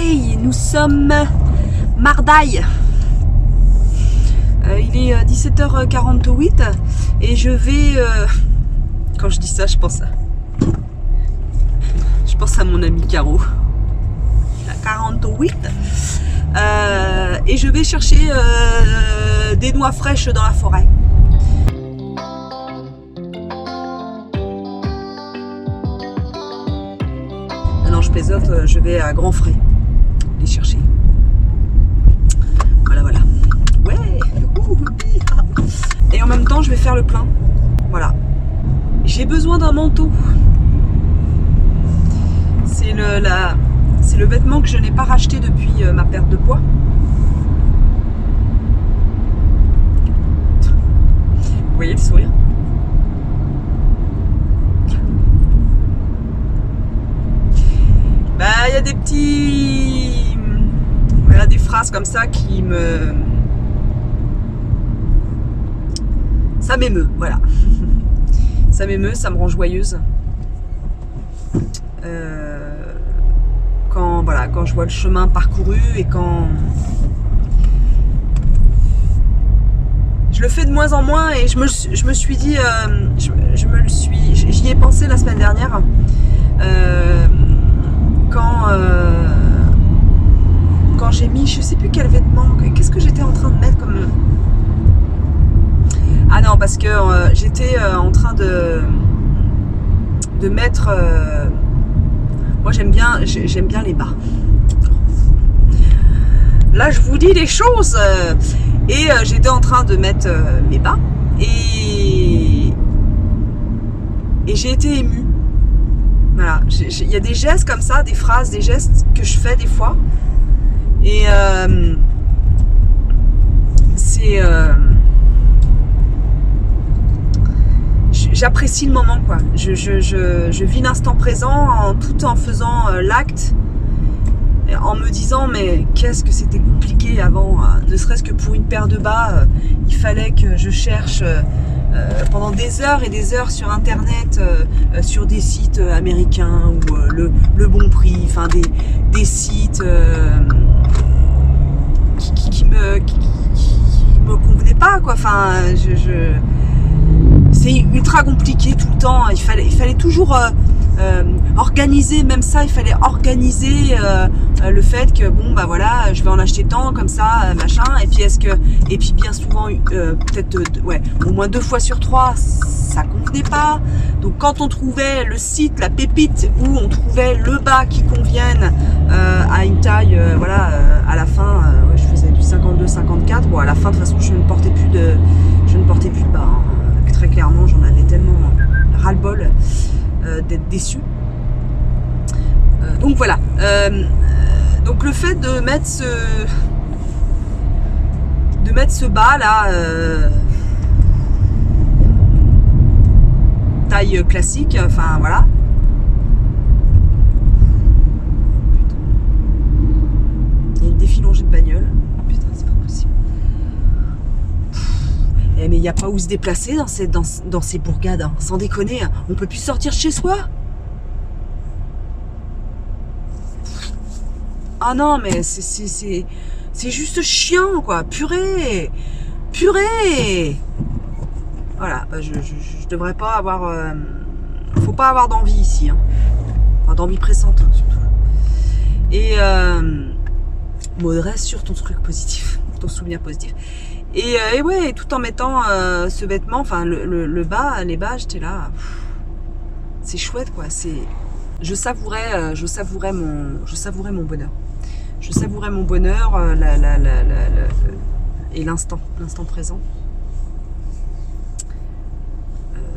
Hey, nous sommes mardi. Il est 17h48 et je vais... Quand je dis ça, je pense à mon ami Caro. Il a 48. Et je vais chercher des noix fraîches dans la forêt. Non, je plaisante, je vais à grands frais les chercher. Voilà. Ouais. Et en même temps, je vais faire le plein. Voilà. J'ai besoin d'un manteau. C'est le vêtement que je n'ai pas racheté depuis ma perte de poids. Vous voyez le sourire? Bah, il y a des petits... Voilà, des phrases comme ça qui me... Ça m'émeut, voilà. Ça m'émeut, ça me rend joyeuse. Quand je vois le chemin parcouru et quand... Je le fais de moins en moins et je me suis dit... J'y ai pensé la semaine dernière. Quand j'ai mis, je sais plus quel vêtement, qu'est-ce que j'étais en train de mettre comme... Ah non, parce que j'étais en train de mettre... moi j'aime bien les bas. Là je vous dis les choses. Et j'étais en train de mettre mes bas et j'ai été émue. Voilà, il y a des gestes comme ça, des phrases, des gestes que je fais des fois. Et c'est... j'apprécie le moment, quoi. Je vis l'instant présent tout en faisant l'acte, en me disant mais qu'est-ce que c'était compliqué avant, ne serait-ce que pour une paire de bas, il fallait que je cherche pendant des heures et des heures sur internet, sur des sites américains ou le bon prix, enfin des sites qui me convenaient pas, quoi. Enfin, c'est ultra compliqué tout le temps. Il fallait toujours organiser, même ça, il fallait organiser le fait que bon bah voilà, je vais en acheter tant comme ça, machin. Et puis bien souvent, peut-être au moins 2 fois sur 3, ça convenait pas. Donc quand on trouvait le site, la pépite où on trouvait le bas qui convienne à une taille, à la fin, je faisais du 52-54. Bon, à la fin de toute façon, je ne portais plus de bas. Hein. Très clairement, j'en avais tellement ras-le-bol d'être déçue. Donc voilà. Donc le fait de mettre ce bas là, taille classique, enfin voilà. Il y a une défilongée de bagnole. Putain, c'est pas possible. Mais il n'y a pas où se déplacer dans ces bourgades, hein. Sans déconner, hein. On peut plus sortir de chez soi. Ah non, mais c'est juste chiant, quoi. Purée. Voilà, bah je devrais pas avoir... faut pas avoir d'envie ici, hein. Enfin, d'envie pressante, hein, surtout. Et Maud, reste sur ton truc positif, ton souvenir positif. Et ouais, tout en mettant ce vêtement, enfin le bas, les bas, j'étais là. C'est chouette, quoi. Je savourais mon bonheur. Je savourais mon bonheur, et l'instant présent.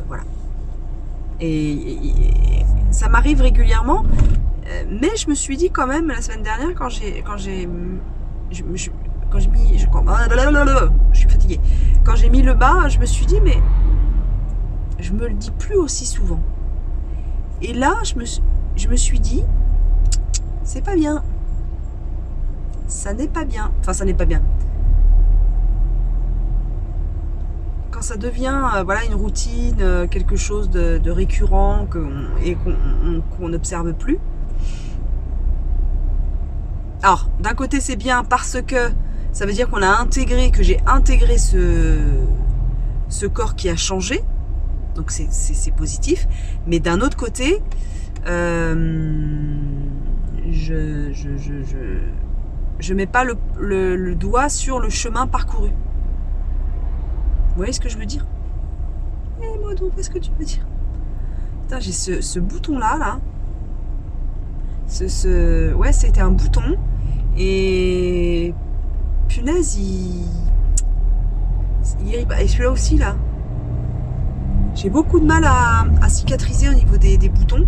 Voilà. Et ça m'arrive régulièrement, mais je me suis dit quand même la semaine dernière quand j'ai je suis fatiguée. Quand j'ai mis le bas, je me suis dit mais je me le dis plus aussi souvent. Et là, je me suis dit c'est pas bien. Ça n'est pas bien. Enfin, ça n'est pas bien. Quand ça devient une routine, quelque chose de récurrent qu'on n'observe plus. Alors, d'un côté, c'est bien parce que ça veut dire qu'on a intégré, que j'ai intégré ce corps qui a changé. Donc, c'est positif. Mais d'un autre côté, je mets pas le doigt sur le chemin parcouru. Vous voyez ce que je veux dire? Eh, moi, donc, qu'est-ce que tu veux dire? Putain, j'ai ce bouton-là, là. Ouais, c'était un bouton. Et punaise, il et celui-là aussi, là. J'ai beaucoup de mal à cicatriser au niveau des boutons.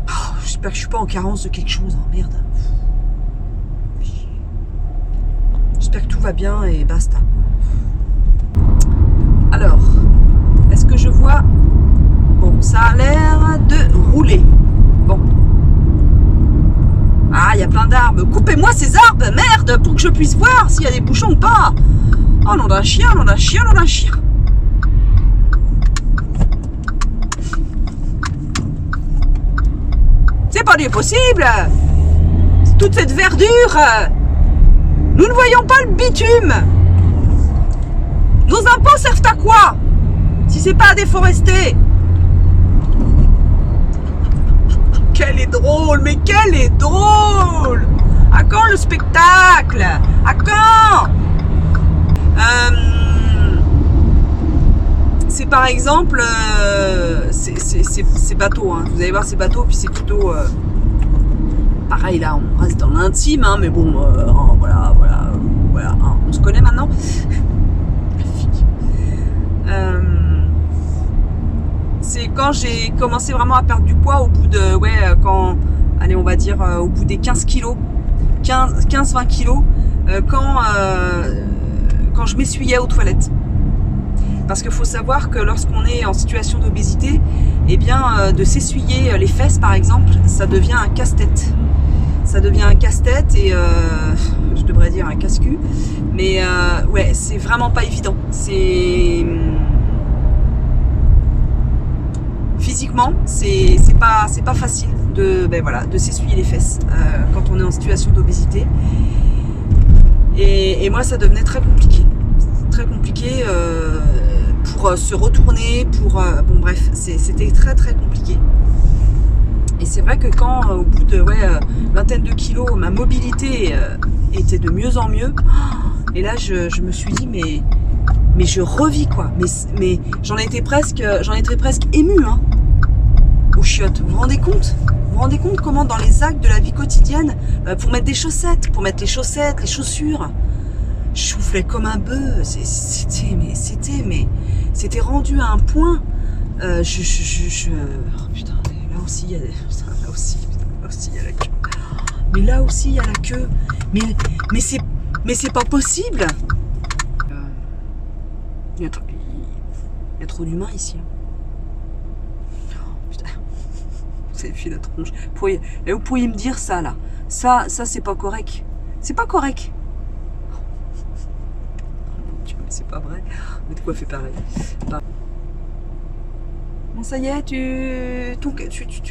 Oh, j'espère que je suis pas en carence de quelque chose. Hein, merde. J'espère que tout va bien et basta. Alors, est-ce que je vois... Bon, ça a l'air de rouler. Bon. Ah, il y a plein d'arbres. Coupez-moi ces arbres, merde, pour que je puisse voir s'il y a des bouchons ou pas. Oh, nom d'un chien, nom d'un chien, nom d'un chien. C'est pas du possible. Toute cette verdure. Nous ne voyons pas le bitume. Nos impôts servent à quoi si c'est pas à déforester? Quelle est drôle, mais quelle est drôle! À quand le spectacle? À quand? C'est par exemple ces bateaux, hein. Vous allez voir ces bateaux, puis c'est plutôt pareil là, on reste dans l'intime, hein, mais bon, voilà, hein, on se connaît maintenant. C'est quand j'ai commencé vraiment à perdre du poids au bout de, allez, on va dire au bout des 15 kilos, 15-20 kilos, quand je m'essuyais aux toilettes. Parce qu'il faut savoir que lorsqu'on est en situation d'obésité, eh bien, de s'essuyer les fesses, par exemple, ça devient un casse-tête. Ça devient un casse-tête et, je devrais dire un casse-cul, mais ouais, c'est vraiment pas évident. C'est... Physiquement, c'est pas facile de s'essuyer les fesses quand on est en situation d'obésité. Et moi, ça devenait très compliqué. Très compliqué pour se retourner, bon bref, c'était très très compliqué. Et c'est vrai que quand, au bout de vingtaine de kilos, ma mobilité était de mieux en mieux, et là je me suis dit, mais je revis quoi. Mais j'en étais presque émue, hein, aux chiottes. Vous vous rendez compte? Vous vous rendez compte comment dans les actes de la vie quotidienne, pour mettre des chaussettes, les chaussures, je soufflais comme un bœuf. C'était rendu à un point. Oh putain, là aussi il y a la queue. Mais là aussi il y a la queue. Mais c'est pas possible. Il y a trop d'humains ici. Oh, putain, vous avez fait la tronche. Vous pourriez me dire ça là. Ça c'est pas correct. C'est pas correct. C'est pas vrai. Mais de quoi fait pareil. Bon, ça y est, tu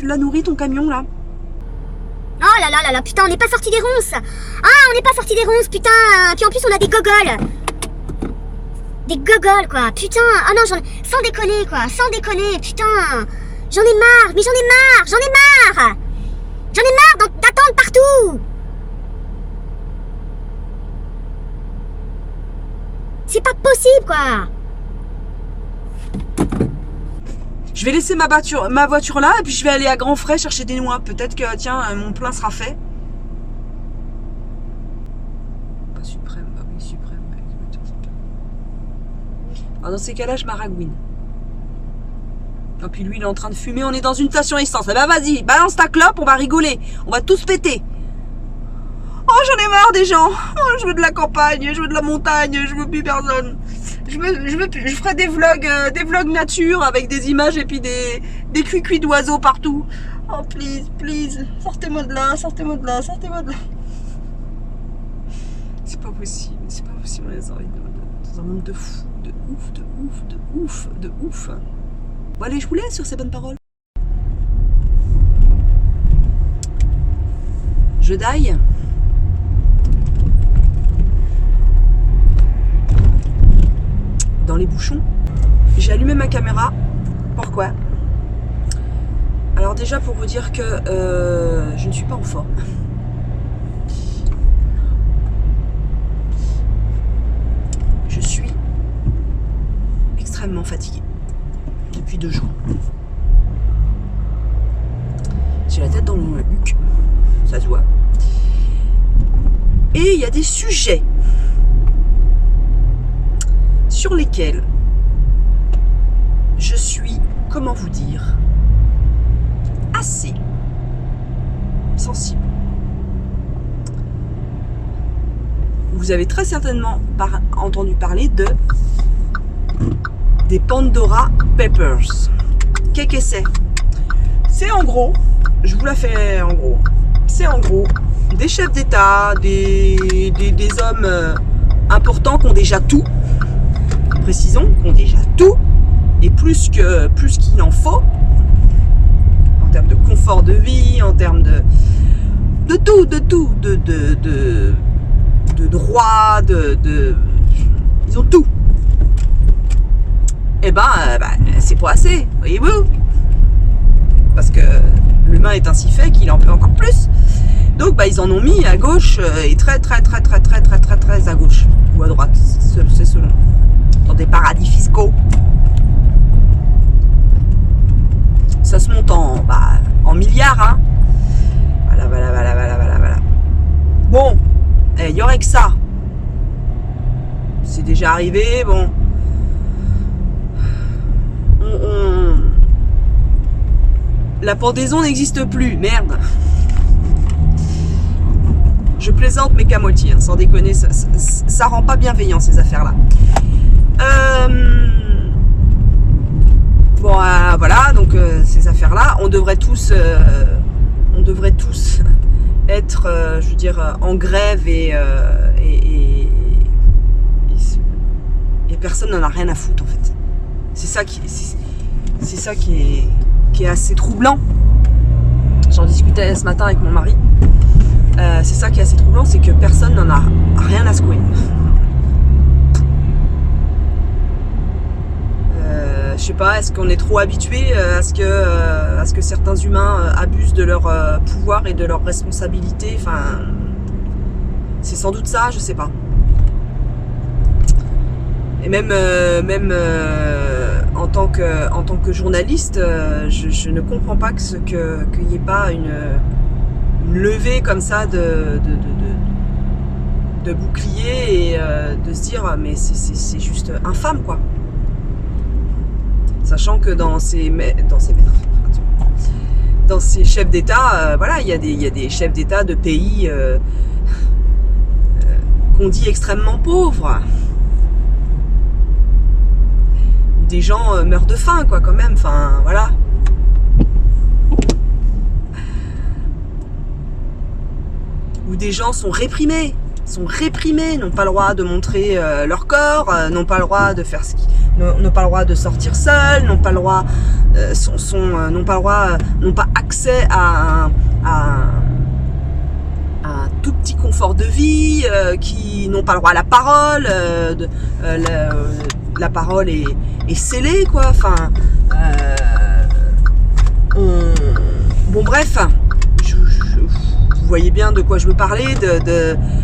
l'as nourri ton camion là? Oh là là, putain, on n'est pas sorti des ronces. Ah, on n'est pas sorti des ronces, putain. Puis en plus, on a des gogoles. Des gogoles, quoi. Putain, ah non, sans déconner, quoi. Sans déconner, putain. J'en ai marre, mais j'en ai marre. J'en ai marre d'attendre partout. C'est pas possible, quoi. Je vais laisser ma voiture là et puis je vais aller à Grand Frais chercher des noix. Peut-être que, tiens, mon plein sera fait. Pas suprême, bah oui, suprême. Alors dans ces cas-là, je m'aragouine. Et puis lui, il est en train de fumer. On est dans une station essence. Eh ben vas-y, balance ta clope, on va rigoler. On va tous péter. Oh, j'en ai marre des gens. Oh, je veux de la campagne, je veux de la montagne, je veux plus personne. Je ferai des vlogs nature avec des images et puis des cuicuis d'oiseaux partout. Oh, please, sortez-moi de là. C'est pas possible, on est dans un monde de fou, de ouf. Bon allez, je vous laisse sur ces bonnes paroles. jeu d'ail. Dans les bouchons. J'ai allumé ma caméra. Pourquoi? Alors déjà pour vous dire que je ne suis pas en forme. Je suis extrêmement fatiguée depuis 2 jours. J'ai la tête dans le nuque, ça se voit. Et il y a des sujets sur lesquels je suis, comment vous dire, assez sensible. Vous avez très certainement entendu parler des Pandora Papers. Qu'est-ce que c'est? C'est en gros, je vous la fais en gros, c'est en gros des chefs d'État, des hommes importants qui ont déjà tout, précisons, qui ont déjà tout, et plus qu'il en faut, en termes de confort de vie, en termes de tout, de droits, ils ont tout. Et c'est pas assez, voyez-vous. Parce que l'humain est ainsi fait qu'il en peut encore plus. Donc ils en ont mis à gauche et très à gauche. Ou à droite, c'est selon. Dans des paradis fiscaux. Ça se monte en milliards, hein. Voilà. Bon, il y aurait que ça. C'est déjà arrivé, bon. La pendaison n'existe plus, merde. Je plaisante, mais qu'à moitié, hein, sans déconner, ça rend pas bienveillant ces affaires-là. Bon, voilà, donc ces affaires-là, on devrait tous être, je veux dire, en grève et personne n'en a rien à foutre en fait. C'est ça qui est assez troublant. J'en discutais ce matin avec mon mari. C'est ça qui est assez troublant, c'est que personne n'en a rien à secouer. Je sais pas, est-ce qu'on est trop habitué à ce que certains humains abusent de leur pouvoir et de leur responsabilité. Enfin, c'est sans doute ça, je sais pas. Et même en tant que journaliste, je ne comprends pas qu'il n'y ait pas une levée comme ça de bouclier et de se dire mais c'est juste infâme quoi. Sachant que dans ces chefs d'État, voilà, il y a des chefs d'État de pays qu'on dit extrêmement pauvres. Des gens meurent de faim, quoi, quand même. Enfin, voilà. Où des gens sont réprimés, n'ont pas le droit de montrer leur corps, n'ont pas le droit de faire n'ont pas le droit de sortir seuls, n'ont pas le droit, n'ont pas accès à un tout petit confort de vie, qui n'ont pas le droit à la parole, la parole est scellée, quoi. Enfin, bon, bref, vous voyez bien de quoi je veux parler,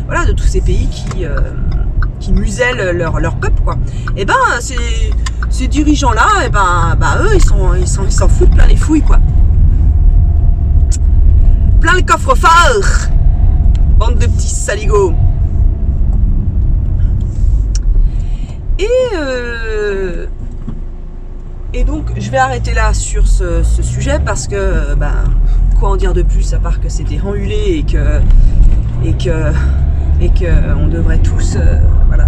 voilà, de tous ces pays qui musellent leur peuple, quoi. Et ben, ces dirigeants-là, et eux, ils s'en foutent plein les fouilles, quoi. Plein le coffre-fort, bande de petits saligots. Et donc, je vais arrêter là sur ce sujet parce que, quoi en dire de plus à part que c'est déranulé et que on devrait tous, voilà.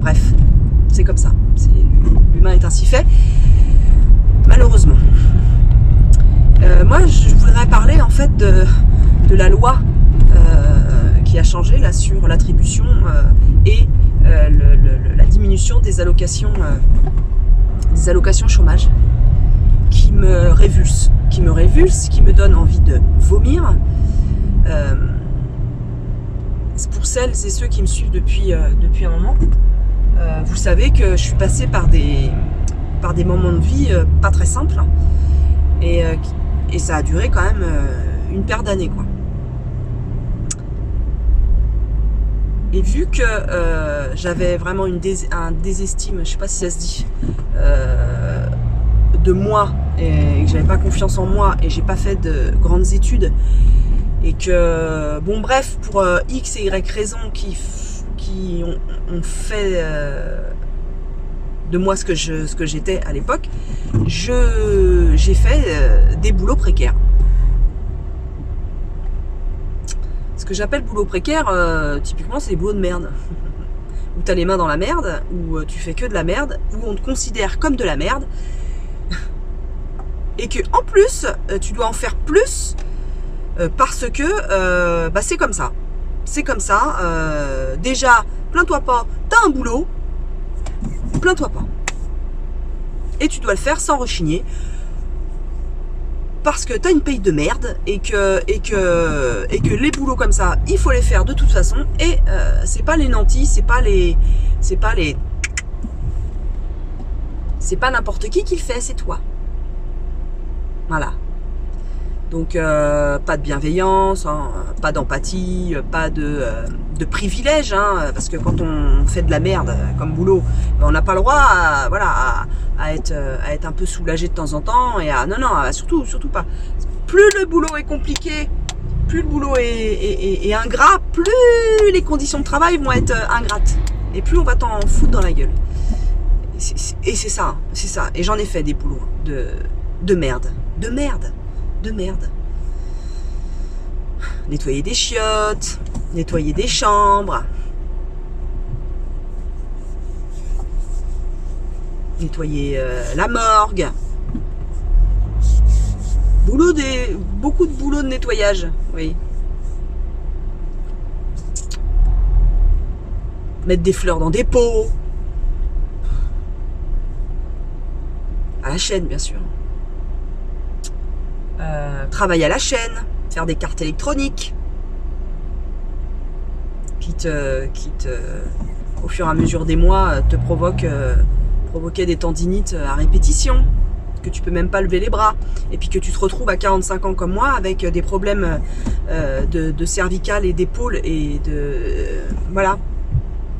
Bref, c'est comme ça. L'humain est ainsi fait, malheureusement. Moi, je voudrais parler en fait de la loi qui a changé là sur l'attribution et la diminution des allocations chômage, qui me révulse, qui me révulse, qui me donne envie de vomir. Pour celles et ceux qui me suivent depuis un moment, vous savez que je suis passée par des moments de vie pas très simples, et ça a duré quand même une paire d'années, quoi. Et vu que j'avais vraiment un désestime, je sais pas si ça se dit, de moi, et que j'avais pas confiance en moi, et j'ai pas fait de grandes études, et que, bon bref, pour X et Y raisons qui ont fait de moi ce que j'étais à l'époque, j'ai fait des boulots précaires. Ce que j'appelle boulot précaire, typiquement, c'est des boulots de merde. Où t'as les mains dans la merde, où tu fais que de la merde, où on te considère comme de la merde, et que en plus, tu dois en faire plus, parce que c'est comme ça. C'est comme ça. Déjà, plains-toi pas, t'as un boulot, plains-toi pas. Et tu dois le faire sans rechigner. Parce que t'as une paye de merde et que les boulots comme ça, il faut les faire de toute façon, et c'est pas les nantis, c'est pas n'importe qui le fait, c'est toi. Voilà. Donc pas de bienveillance, hein, pas d'empathie, pas de privilège, hein, parce que quand on fait de la merde comme boulot, on n'a pas le droit à être un peu soulagé de temps en temps, et surtout pas. Plus le boulot est compliqué, plus le boulot est ingrat, plus les conditions de travail vont être ingrates, et plus on va t'en foutre dans la gueule. Et c'est ça. Et j'en ai fait des boulots de merde. Nettoyer des chiottes, nettoyer des chambres, nettoyer la morgue. Beaucoup de boulot de nettoyage, oui. Mettre des fleurs dans des pots. À la chaîne, bien sûr. Travailler à la chaîne, faire des cartes électroniques qui au fur et à mesure des mois, te provoquaient des tendinites à répétition, que tu peux même pas lever les bras, et puis que tu te retrouves à 45 ans comme moi avec des problèmes de cervicales et d'épaule, et voilà.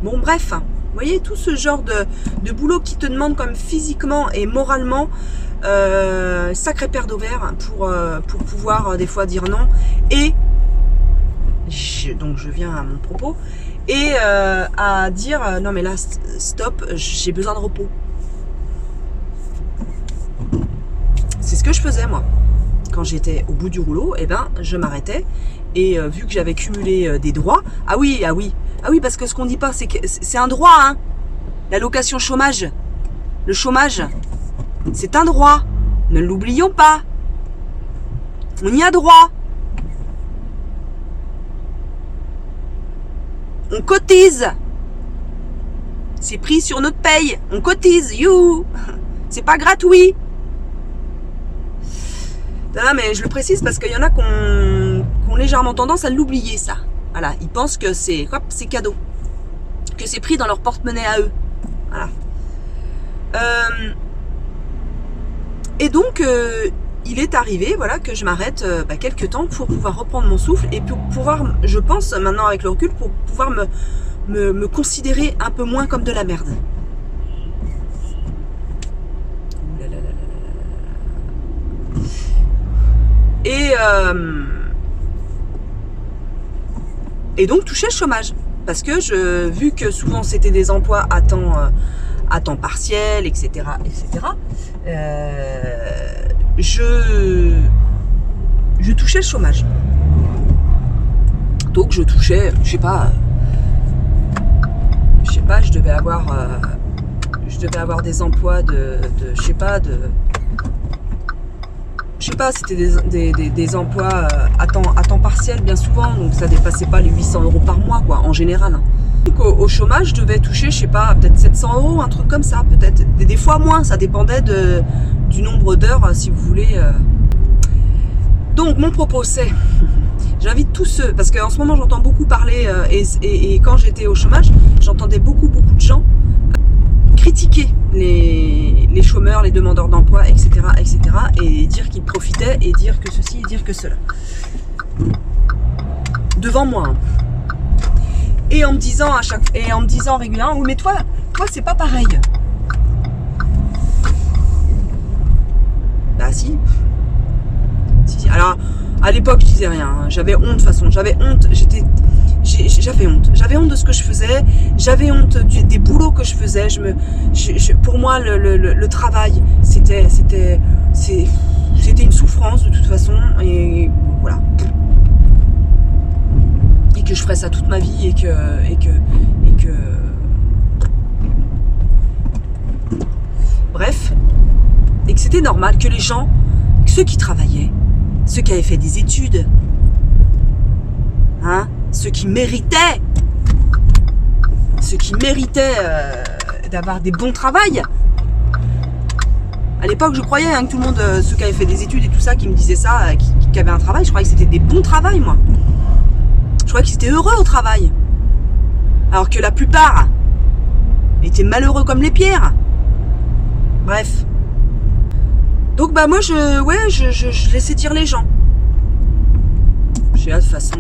Bon, bref, vous voyez, tout ce genre de boulot qui te demande comme physiquement et moralement sacré paire d'ovaires pour pouvoir des fois dire non. Et donc je viens à mon propos, et à dire non mais là stop, j'ai besoin de repos. C'est ce que je faisais moi quand j'étais au bout du rouleau. Et ben je m'arrêtais, et vu que j'avais cumulé des droits, ah oui, parce que ce qu'on dit pas, c'est que c'est un droit, hein, l'allocation chômage, le chômage, c'est un droit, ne l'oublions pas. On y a droit. On cotise. C'est pris sur notre paye. On cotise, you. C'est pas gratuit. Non, mais je le précise parce qu'il y en a qui ont légèrement tendance à l'oublier, ça. Voilà, ils pensent que c'est cadeau, que c'est pris dans leur porte-monnaie à eux. Voilà. Et donc, il est arrivé, voilà, que je m'arrête quelques temps pour pouvoir reprendre mon souffle, et pour pouvoir, je pense maintenant avec le recul, pour pouvoir me considérer un peu moins comme de la merde. Et donc toucher le chômage, parce que vu que souvent c'était des emplois à temps partiel, etc., je touchais le chômage. Donc je touchais, je sais pas, je devais avoir des emplois c'était des emplois à temps partiel bien souvent, donc ça dépassait pas les 800 € par mois, quoi, en général. Donc au chômage, je devais toucher, je sais pas, peut-être 700 €, un truc comme ça, peut-être des fois moins, ça dépendait du nombre d'heures, si vous voulez. Donc mon propos c'est, j'invite tous ceux, parce qu'en ce moment j'entends beaucoup parler, et quand j'étais au chômage, j'entendais beaucoup de gens critiquer les chômeurs, les demandeurs d'emploi, etc., et dire qu'ils profitaient, et dire que ceci, et dire que cela. Devant moi. Hein. Et en me disant régulièrement, oui mais toi c'est pas pareil. Bah si. Alors, à l'époque, je disais rien. Hein. J'avais honte de toute façon. J'avais honte. J'avais honte. J'avais honte de ce que je faisais. J'avais honte des boulots que je faisais. Pour moi, le travail, c'était une souffrance de toute façon. Et voilà. Et que je ferais ça toute ma vie et que bref. Et que c'était normal que les gens, ceux qui travaillaient, ceux qui avaient fait des études, hein, ceux qui méritaient d'avoir des bons travails. À l'époque, je croyais hein, que tout le monde, ceux qui avaient fait des études et tout ça, qui me disaient ça, qui avaient un travail, je croyais que c'était des bons travails, moi. Je croyais qu'ils étaient heureux au travail. Alors que la plupart étaient malheureux comme les pierres. Bref. Donc bah moi je laissais dire les gens. J'ai hâte de toute façon.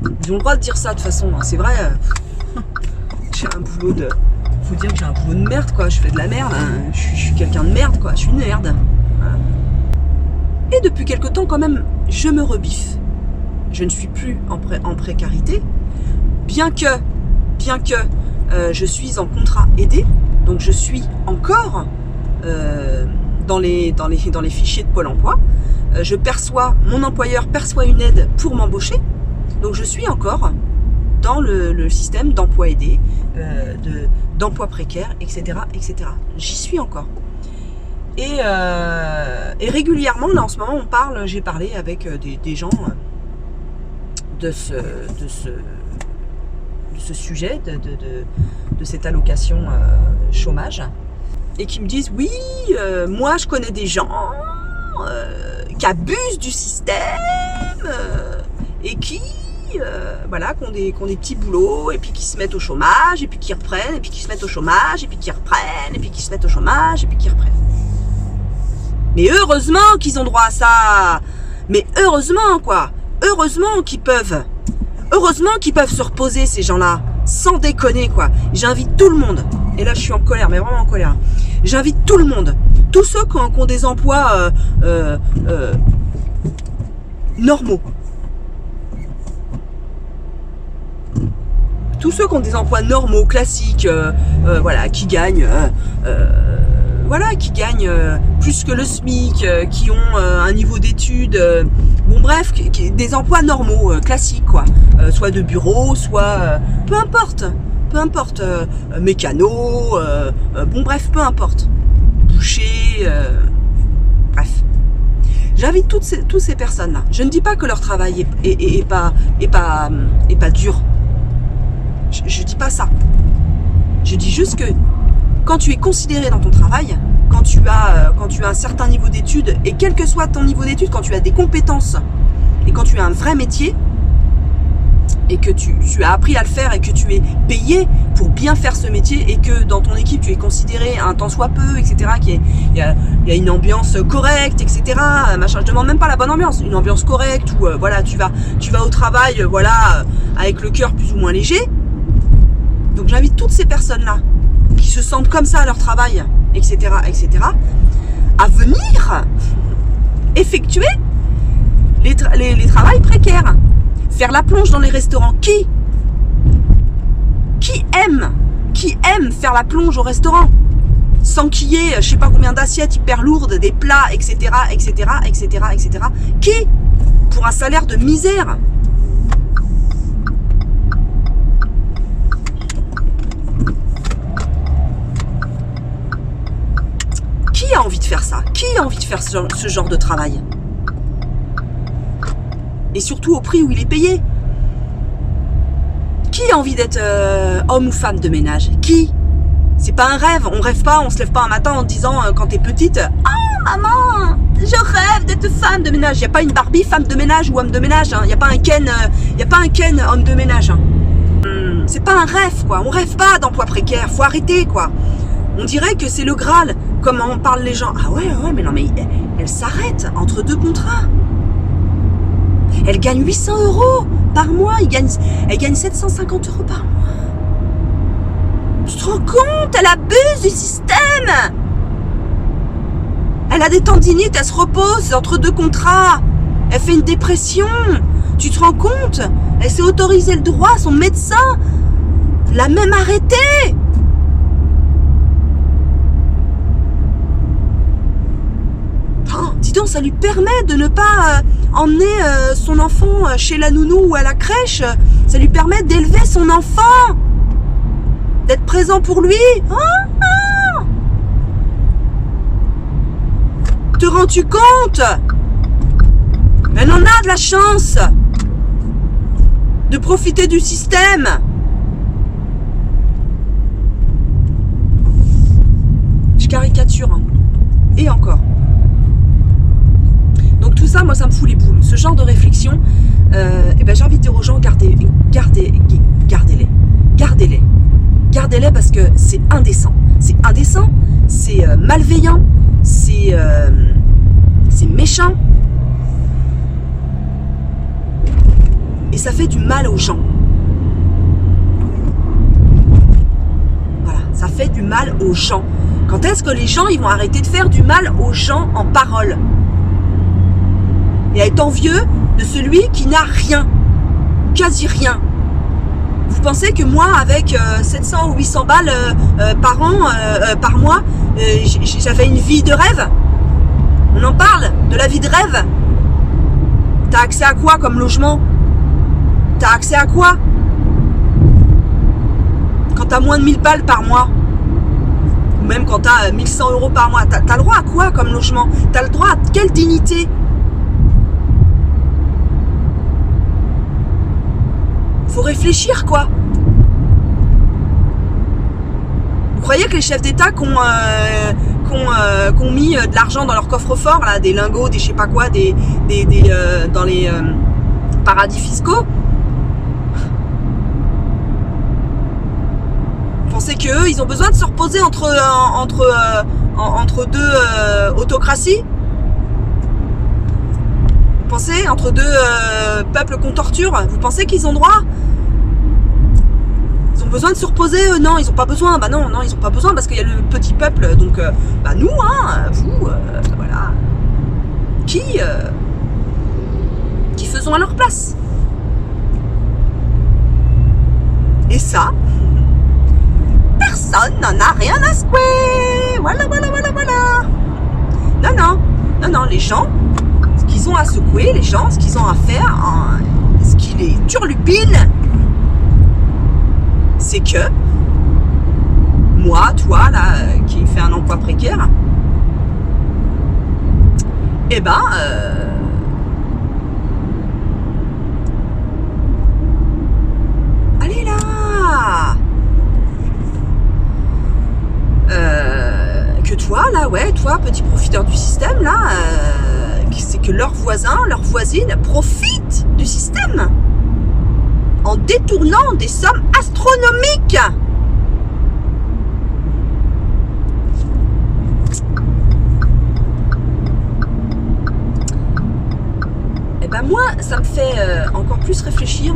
Ils ont le droit de dire ça de toute façon, hein. C'est vrai. J'ai un boulot de. Faut dire que j'ai un boulot de merde quoi. Je fais de la merde. Hein. Je suis quelqu'un de merde quoi. Je suis une merde. Voilà. Et depuis quelque temps quand même, je me rebiffe. Je ne suis plus en précarité, bien que je suis en contrat aidé. Donc je suis encore dans les fichiers de Pôle emploi. Mon employeur perçoit une aide pour m'embaucher. Donc je suis encore dans le système d'emploi aidé, d'emploi précaire, etc. J'y suis encore. Et régulièrement, là en ce moment, j'ai parlé avec des gens de ce sujet, de cette allocation chômage, et qui me disent oui, moi je connais des gens qui abusent du système et qui ont des petits boulots et puis qui se mettent au chômage et puis qui reprennent et puis qui se mettent au chômage et puis qui reprennent et puis qui se mettent au chômage et puis qui reprennent. Mais heureusement qu'ils ont droit à ça. Mais heureusement quoi. Heureusement qu'ils peuvent se reposer ces gens-là. Sans déconner quoi. J'invite tout le monde. Et là je suis en colère, mais vraiment en colère. J'invite tout le monde. Tous ceux qui ont des emplois normaux. Tous ceux qui ont des emplois normaux, classiques, qui gagnent plus que le SMIC, qui ont un niveau d'études, des emplois normaux, classiques quoi, soit de bureau, soit peu importe, mécano, peu importe, boucher, bref. J'invite toutes ces personnes-là. Je ne dis pas que leur travail est pas dur. Je dis pas ça. Je dis juste que quand tu es considéré dans ton travail, quand tu as un certain niveau d'études, et quel que soit ton niveau d'études, quand tu as des compétences et quand tu as un vrai métier et que tu as appris à le faire et que tu es payé pour bien faire ce métier et que dans ton équipe tu es considéré un tant soit peu, etc., qu'il y a une ambiance correcte, etc., machin. Je demande même pas la bonne ambiance, une ambiance correcte où tu vas au travail avec le cœur plus ou moins léger. Donc j'invite toutes ces personnes-là qui se sentent comme ça à leur travail, etc., à venir effectuer les travails précaires, faire la plonge dans les restaurants. Qui aime faire la plonge au restaurant sans qu'il y ait je sais pas combien d'assiettes hyper lourdes, des plats, etc., qui, pour un salaire de misère. Qui a envie de faire ça? Qui a envie de faire ce genre de travail? Et surtout au prix où il est payé. Qui a envie d'être homme ou femme de ménage? Qui? C'est pas un rêve. On rêve pas, on se lève pas un matin en disant quand t'es petite, oh maman, je d'être femme de ménage. Il n'y a pas une Barbie femme de ménage ou homme de ménage. Il n'y a pas un Ken, homme de ménage. C'est pas un rêve, quoi. On rêve pas d'emploi précaire. Faut arrêter, quoi. On dirait que c'est le Graal, comme en parlent les gens. Ah ouais, mais non, mais elle s'arrête entre 2 contrats. Elle gagne 800 € par mois. Elle gagne 750 € par mois. Tu te rends compte? Elle abuse du système. Elle a des tendinites, elle se repose entre 2 contrats. Elle fait une dépression. Tu te rends compte? Elle s'est autorisé le droit, son médecin l'a même arrêté. Oh, dis donc, ça lui permet de ne pas emmener son enfant chez la nounou ou à la crèche. Ça lui permet d'élever son enfant, d'être présent pour lui. Oh, te rends-tu compte? Elle en a de la chance de profiter du système. Je caricature, hein. Et encore. Donc tout ça, moi, ça me fout les boules. Ce genre de réflexion, j'ai envie de dire aux gens, gardez-les. Gardez-les parce que c'est indécent. C'est indécent, c'est malveillant, c'est méchant. Et ça fait du mal aux gens. Voilà, ça fait du mal aux gens. Quand est-ce que les gens ils vont arrêter de faire du mal aux gens en parole? Et à être envieux de celui qui n'a rien, quasi rien. Vous pensez que moi, avec 700 ou 800 balles par an, par mois, j'avais une vie de rêve? On en parle de la vie de rêve. T'as accès à quoi comme logement? T'as accès à quoi quand t'as moins de 1000 balles par mois? Ou même quand t'as 1100 € par mois, t'as le droit à quoi comme logement? T'as le droit à quelle dignité? Faut réfléchir, quoi. Vous croyez que les chefs d'État qui ont mis de l'argent dans leur coffre-fort, là, des lingots, des je sais pas quoi, dans les paradis fiscaux, vous pensez qu'eux, ils ont besoin de se reposer entre 2 autocraties? Vous pensez entre 2 peuples qu'on torture? Vous pensez qu'ils ont droit? Ils ont besoin de se reposer? Non, ils n'ont pas besoin. Bah non, ils n'ont pas besoin parce qu'il y a le petit peuple. Donc, nous, vous, voilà, qui faisons à leur place. Et ça, personne n'en a rien à secouer. Voilà. Non, les gens, ce qu'ils ont à secouer, les gens, ce qu'ils ont à faire, ce qui les turlupine, c'est que moi, toi, là, qui fait un emploi précaire, allez là, que toi, là, ouais, toi, petit profiteur du système, là, c'est que leurs voisins, leurs voisines profitent du système en détournant des sommes astronomiques. Moi, ça me fait encore plus réfléchir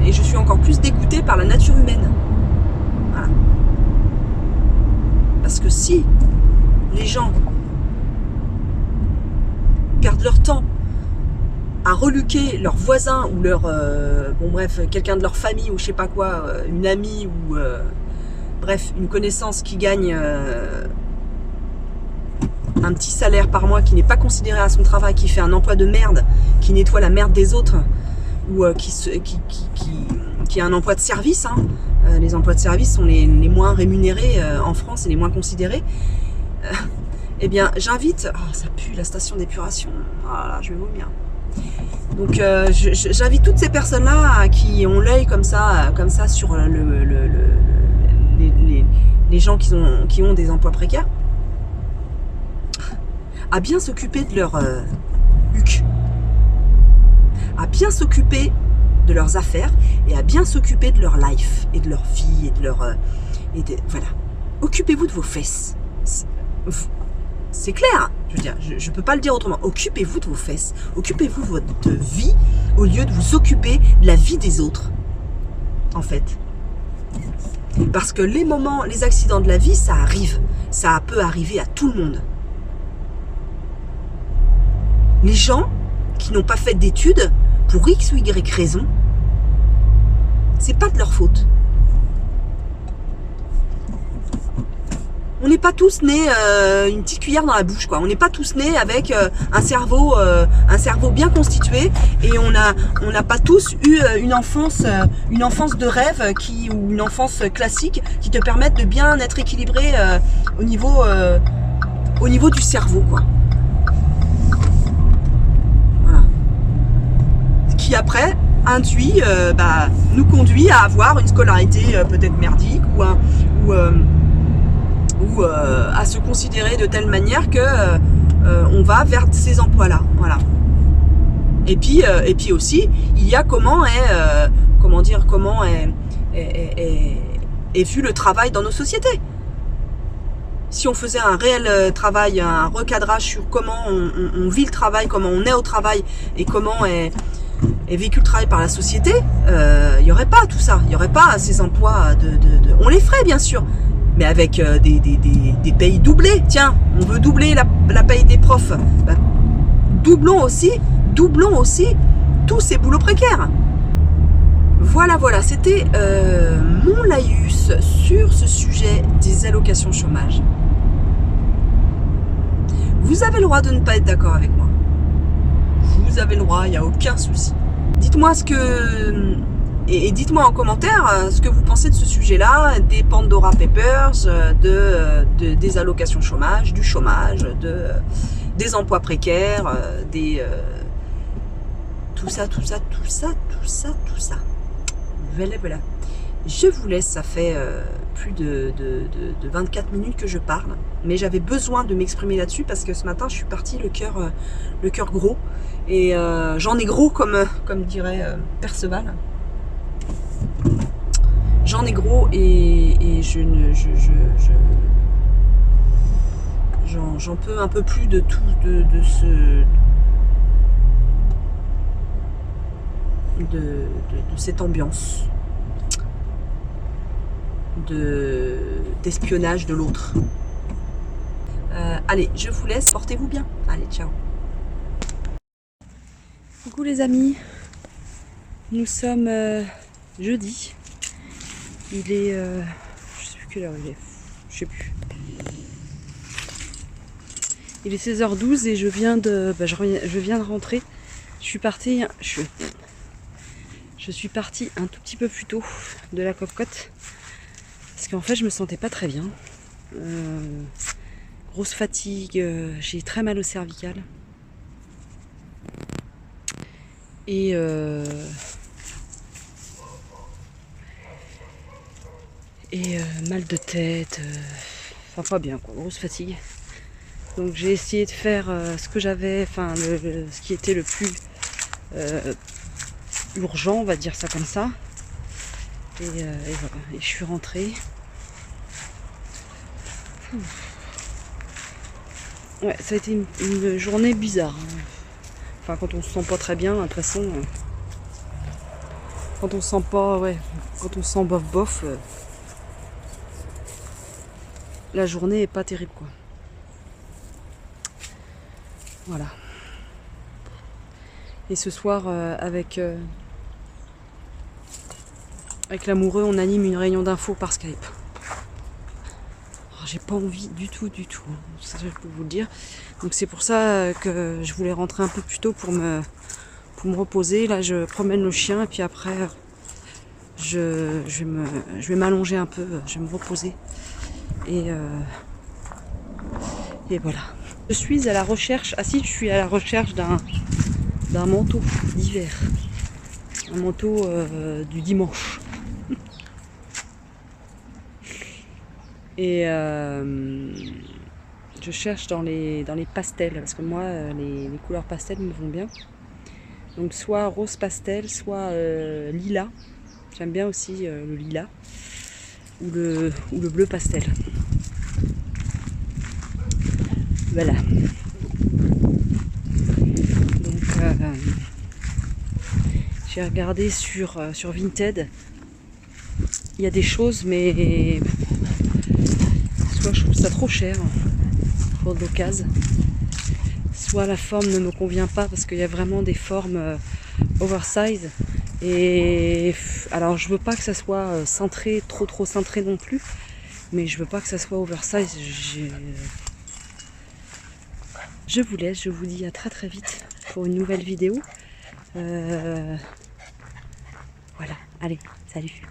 et je suis encore plus dégoûtée par la nature humaine. Voilà. Parce que si les gens perdent leur temps à reluquer leurs voisins ou leur quelqu'un de leur famille ou je sais pas quoi, une amie ou une connaissance qui gagne un petit salaire par mois, qui n'est pas considéré à son travail, qui fait un emploi de merde, qui nettoie la merde des autres, ou qui a un emploi de service, hein. Les emplois de service sont les moins rémunérés en France et les moins considérés. Eh bien, j'invite... Oh, ça pue, la station d'épuration. Oh là, je vais vomir. Donc, j'invite toutes ces personnes-là qui ont l'œil comme ça sur les gens qui ont des emplois précaires, à bien s'occuper de leur huc, à bien s'occuper de leurs affaires et à bien s'occuper de leur life et de leur vie et de leur... voilà. Occupez-vous de vos fesses. C'est clair, hein, je veux dire, je peux pas le dire autrement. Occupez-vous de vos fesses. Occupez-vous de votre vie au lieu de vous occuper de la vie des autres. En fait. Parce que les accidents de la vie, ça arrive. Ça peut arriver à tout le monde. Les gens qui n'ont pas fait d'études, pour X ou Y raison, c'est pas de leur faute. On n'est pas tous nés une petite cuillère dans la bouche, quoi. On n'est pas tous nés avec un cerveau bien constitué, et on n'a pas tous eu une enfance de rêve ou une enfance classique qui te permettent de bien être équilibré au niveau du cerveau, quoi. Voilà. Ce qui après nous conduit à avoir une scolarité peut-être merdique ou à se considérer de telle manière que on va vers ces emplois-là, voilà. Et puis aussi, il y a comment est vu le travail dans nos sociétés. Si on faisait un réel travail, un recadrage sur comment on vit le travail, comment on est au travail et comment est vécu le travail par la société, il n'y aurait pas tout ça, il n'y aurait pas ces emplois on les ferait bien sûr, mais avec des payes doublées. Tiens, on veut doubler la paye des profs. Bah, doublons aussi tous ces boulots précaires. Voilà, c'était mon laïus sur ce sujet des allocations chômage. Vous avez le droit de ne pas être d'accord avec moi. Vous avez le droit, il n'y a aucun souci. Dites-moi et dites-moi en commentaire ce que vous pensez de ce sujet-là, des Pandora Papers, des allocations chômage, du chômage, des emplois précaires, tout ça. Voilà. Je vous laisse, ça fait plus de 24 minutes que je parle, mais j'avais besoin de m'exprimer là-dessus parce que ce matin je suis partie le cœur gros, et j'en ai gros comme dirait Perceval. J'en ai gros et j'en peux un peu plus de tout de cette ambiance d'espionnage de l'autre. Allez, je vous laisse, portez-vous bien. Allez, ciao. Coucou les amis, nous sommes jeudi. Il est, je sais plus quelle heure il est, je sais plus. Il est 16h12 et je viens de rentrer. Je suis partie un tout petit peu plus tôt de la Cocotte parce qu'en fait je me sentais pas très bien. Grosse fatigue, j'ai très mal au cervical et mal de tête, enfin pas bien quoi, grosse fatigue. Donc j'ai essayé de faire ce que j'avais, ce qui était le plus urgent, on va dire ça comme ça. Et voilà, et je suis rentrée. Ouais, ça a été une journée bizarre. Enfin, quand on se sent pas très bien, de toute façon, quand on se sent bof, la journée est pas terrible quoi. Voilà. Et ce soir, avec l'amoureux, on anime une réunion d'infos par Skype. J'ai pas envie du tout, ça je peux vous le dire. Donc c'est pour ça que je voulais rentrer un peu plus tôt pour me reposer. Là je promène le chien et puis après je vais m'allonger un peu, je vais me reposer. Et voilà. Je suis à la recherche, je suis à la recherche d'un manteau d'hiver. Un manteau du dimanche. Et Je cherche dans les pastels, parce que moi, les couleurs pastels me vont bien. Donc soit rose pastel, soit lilas. J'aime bien aussi le lilas ou le bleu pastel. Voilà. Donc j'ai regardé sur Vinted. Il y a des choses, mais soit je trouve ça trop cher pour de l'occasion, soit la forme ne me convient pas parce qu'il y a vraiment des formes oversize. Et alors je veux pas que ça soit cintré, trop cintré non plus, mais je veux pas que ça soit oversize. Je vous laisse, je vous dis à très vite pour une nouvelle vidéo. Voilà, allez, salut.